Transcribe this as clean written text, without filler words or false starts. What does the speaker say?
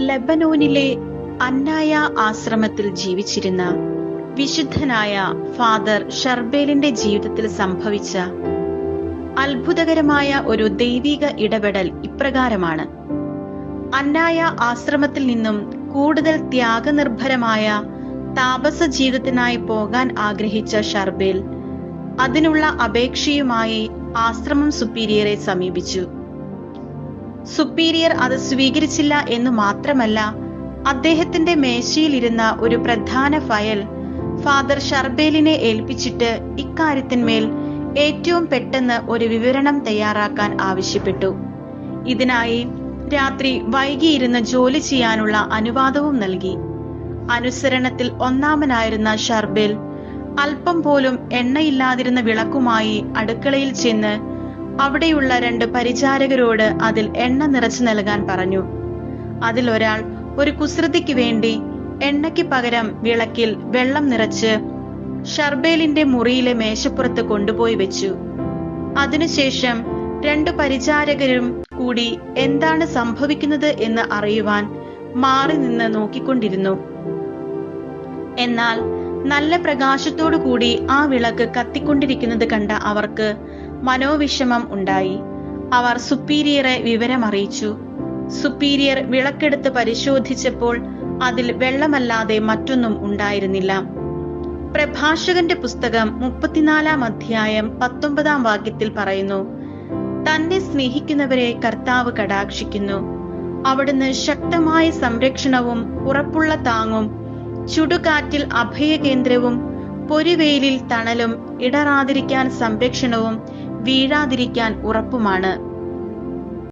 ലെബനോനിലെ അന്നായ ആശ്രമത്തിൽ ജീവിച്ചിരുന്ന വിശുദ്ധനായ ഫാദർ ഷർബേലിന്റെ ജീവിതത്തിൽ സംഭവിച്ച അത്ഭുതകരമായ ഒരു ദൈവിക ഇടപെടൽ ഇപ്രകാരമാണ്. അന്നായ ആശ്രമത്തിൽ നിന്നും കൂടുതൽ ത്യാഗനിർഭരമായ താപസ ജീവിതത്തിനായി പോകാൻ ആഗ്രഹിച്ച ഷർബേൽ അതിനുള്ള അപേക്ഷയുമായി ആശ്രമം സുപ്പീരിയറെ സമീപിച്ചു. സുപ്പീരിയർ അത് സ്വീകരിച്ചില്ല എന്നു മാത്രമല്ല, അദ്ദേഹത്തിന്റെ മേശയിലിരുന്ന ഒരു പ്രധാന ഫയൽ ഫാദർ ഷർബേലിനെ ഏൽപ്പിച്ചിട്ട് ഇക്കാര്യത്തിന്മേൽ ഏറ്റവും പെട്ടെന്ന് ഒരു വിവരണം തയ്യാറാക്കാൻ ആവശ്യപ്പെട്ടു. ഇതിനായി രാത്രി വൈകിയിരുന്ന് ജോലി ചെയ്യാനുള്ള അനുവാദവും നൽകി. അനുസരണത്തിൽ ഒന്നാമനായിരുന്ന ഷർബേൽ അല്പം പോലും എണ്ണയില്ലാതിരുന്ന വിളക്കുമായി അടുക്കളയിൽ ചെന്ന് അവിടെയുള്ള 2 പരിചാരകരോട് അതിൽ എണ്ണ നിറച്ചു നൽകാൻ പറഞ്ഞു. അതിൽ ഒരാൾ ഒരു കുസൃതിക്ക് വേണ്ടി എണ്ണയ്ക്ക് പകരം വിളക്കിൽ വെള്ളം നിറച്ച് ഷർബേലിന്റെ മുറിയിലെ മേശപ്പുറത്ത് കൊണ്ടുപോയി വെച്ചു. അതിനുശേഷം 2 പരിചാരകരും കൂടി എന്താണ് സംഭവിക്കുന്നത് എന്ന് അറിയുവാൻ മാറി നിന്ന് നോക്കിക്കൊണ്ടിരുന്നു. എന്നാൽ നല്ല പ്രകാശത്തോടു കൂടി ആ വിളക്ക് കത്തിക്കൊണ്ടിരിക്കുന്നത് കണ്ട അവർക്ക് മനോവിഷമം ഉണ്ടായി. അവർ സുപ്പീരിയറെ വിവരമറിയിച്ചു. സുപ്പീരിയർ വിളക്കെടുത്ത് പരിശോധിച്ചപ്പോൾ അതിൽ വെള്ളമല്ലാതെ മറ്റൊന്നും ഉണ്ടായിരുന്നില്ല. പ്രഭാഷകന്റെ പുസ്തകം 34-ാം അധ്യായം 19-ാം വാക്യത്തിൽ പറയുന്നു, തന്നെ സ്നേഹിക്കുന്നവരെ കർത്താവ് കടാക്ഷിക്കുന്നു. അവിടുന്ന് ശക്തമായ സംരക്ഷണവും ഉറപ്പുള്ള താങ്ങും ചുടുകാറ്റിൽ അഭയകേന്ദ്രവും പൊരുവെയിലിൽ തണലും ഇടറാതിരിക്കാൻ സംരക്ഷണവും വീഴാതിരിക്കാൻ ഉറപ്പുമാണ്.